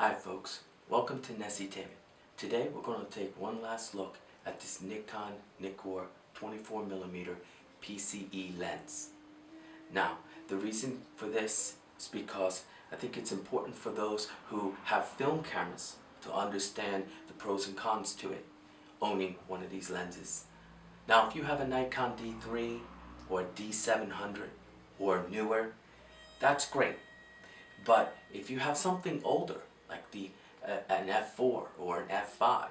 Hi folks, welcome to Nesitainment. Today we're going to take one last look at this Nikon 24mm PCE lens. Now, the reason for this is because I think it's important for those who have film cameras to understand the pros and cons to it, owning one of these lenses. Now, if you have a Nikon D3 or a D700 or newer, that's great. But if you have something older, like an F4 or an F5,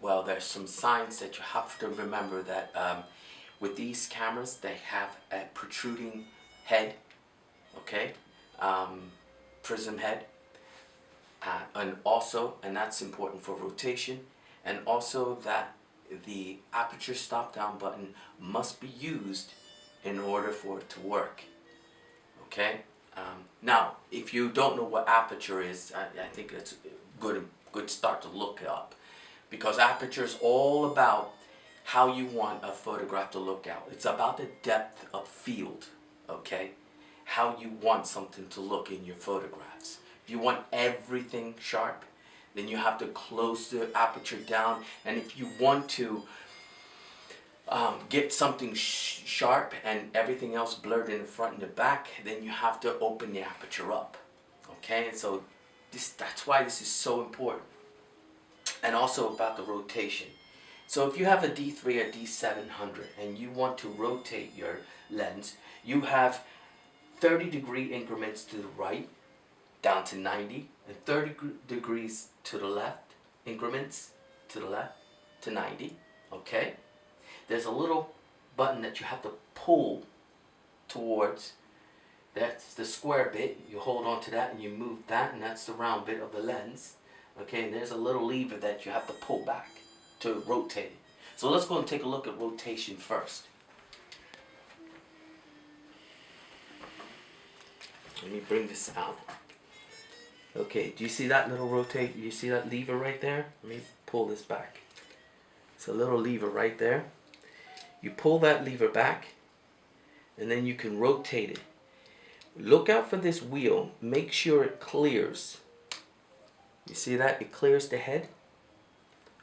well, there's some signs that you have to remember that with these cameras, they have a protruding head, okay, prism head, and that's important for rotation, and also that the aperture stop-down button must be used in order for it to work, okay? Now, if you don't know what aperture is, I think it's a good start to look it up, because aperture is all about how you want a photograph to look out. It's about the depth of field, okay? How you want something to look in your photographs. If you want everything sharp, then you have to close the aperture down, and if you want to get something sharp and everything else blurred in the front and the back, then you have to open the aperture up, okay? And so that's why this is so important. And also about the rotation. So if you have a D3 or D700 and you want to rotate your lens, you have 30-degree increments to the right down to 90, and 30 degrees to the left, increments to the left to 90, okay? There's a little button that you have to pull towards. That's the square bit. You hold on to that and you move that, and that's the round bit of the lens. Okay, and there's a little lever that you have to pull back to rotate it. So let's go and take a look at rotation first. Let me bring this out. Okay, do you see that little rotate? Do you see that lever right there? Let me pull this back. It's a little lever right there. You pull that lever back, and then you can rotate it. Look out for this wheel. Make sure it clears. You see that? It clears the head,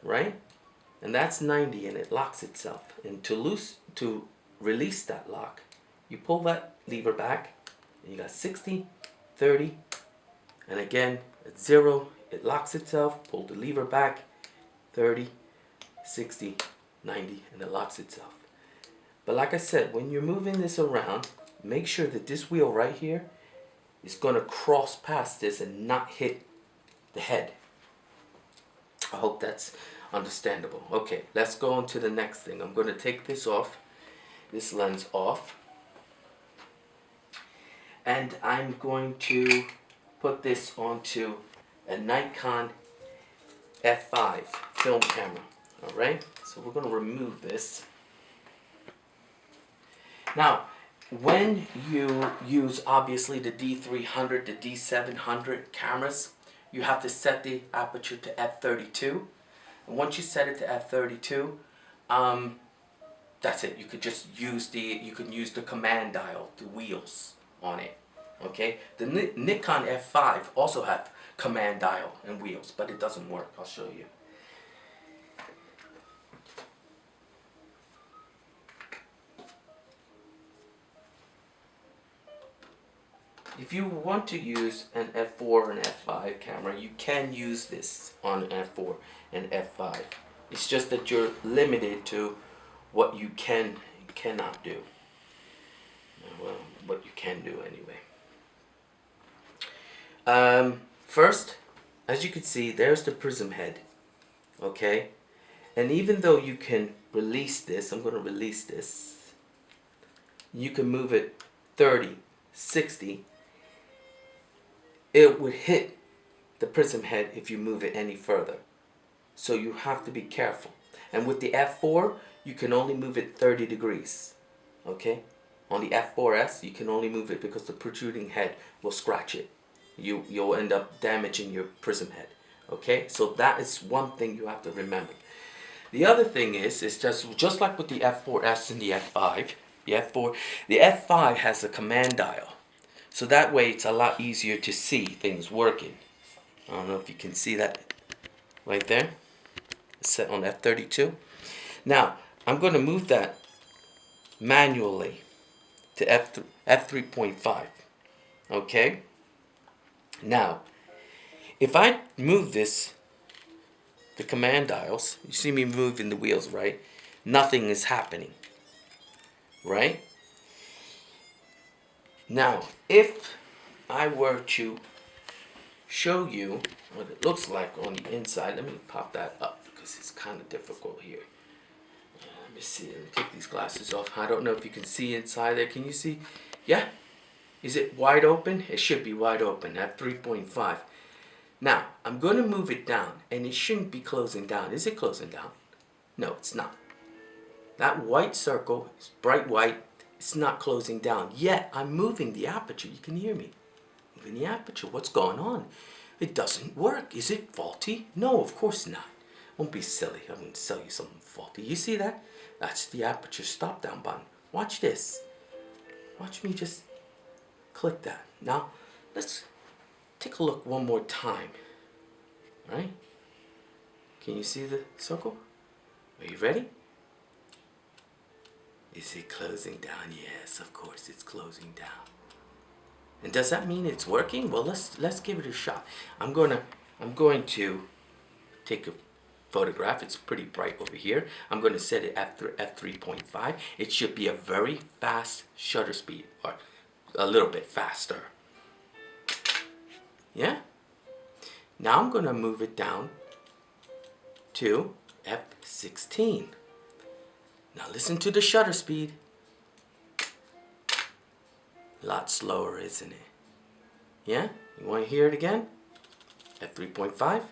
right? And that's 90, and it locks itself. And to release that lock, you pull that lever back, and you got 60, 30, and again, at 0, it locks itself. Pull the lever back, 30, 60, 90, and it locks itself. But like I said, when you're moving this around, make sure that this wheel right here is going to cross past this and not hit the head. I hope that's understandable. Okay, let's go on to the next thing. I'm going to take this off, this lens off, and I'm going to put this onto a Nikon F5 film camera. Alright, so we're going to remove this. Now, when you use obviously the D300, the D700 cameras, you have to set the aperture to f32. And once you set it to f32, that's it. You could just use the command dial, the wheels on it. Okay. The Nikon F5 also have command dial and wheels, but it doesn't work. I'll show you. If you want to use an F4 or an F5 camera, you can use this on F4 and F5. It's just that you're limited to what you cannot do. Well, what you can do anyway. First, as you can see, there's the prism head. Okay? And even though you can release this, I'm going to release this. You can move it 30, 60. It would hit the prism head if you move it any further. So you have to be careful. And with the F4, you can only move it 30 degrees. Okay? On the F4S, you can only move it because the protruding head will scratch it. You'll end up damaging your prism head. Okay? So that is one thing you have to remember. The other thing is just like with the F4S and the F5, the F5 has a command dial. So that way it's a lot easier to see things working. I don't know if you can see that right there. It's set on f32. Now, I'm going to move that manually to f3.5. Okay? Now, if I move this, the command dials, you see me moving the wheels, right? Nothing is happening. Right? Now, if I were to show you what it looks like on the inside, let me pop that up because it's kind of difficult here. Let me see. Let me take these glasses off. I don't know if you can see inside there. Can you see? Yeah? Is it wide open? It should be wide open at 3.5. Now, I'm going to move it down, and it shouldn't be closing down. Is it closing down? No, it's not. That white circle is bright white. It's not closing down. Yet, I'm moving the aperture. You can hear me. Moving the aperture. What's going on? It doesn't work. Is it faulty? No, of course not. Don't be silly. I'm going to sell you something faulty. You see that? That's the aperture stop-down button. Watch this. Watch me just click that. Now, let's take a look one more time. All right? Can you see the circle? Are you ready? Is it closing down? Yes, of course it's closing down. And does that mean it's working? Well, let's give it a shot. I'm going to take a photograph. It's pretty bright over here. I'm going to set it at f3.5. It should be a very fast shutter speed, or a little bit faster. Yeah? Now I'm going to move it down to f16. Now listen to the shutter speed. A lot slower, isn't it? Yeah? You want to hear it again? f3.5.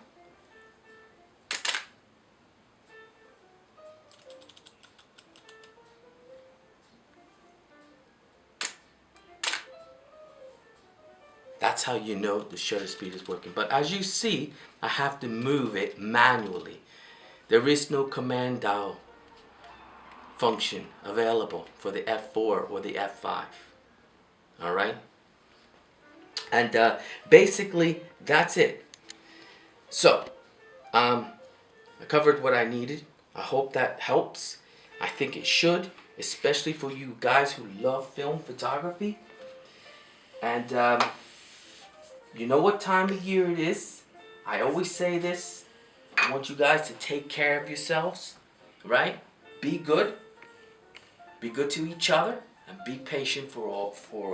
That's how you know the shutter speed is working. But as you see, I have to move it manually. There is no command dial function available for the F4 or the F5. Alright? And basically, that's it. So, I covered what I needed. I hope that helps. I think it should, especially for you guys who love film photography. And you know what time of year it is. I always say this. I want you guys to take care of yourselves, right? Be good. Be good to each other, and be patient for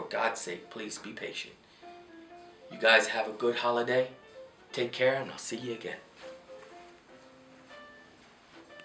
God's sake. Please be patient. You guys have a good holiday. Take care, and I'll see you again.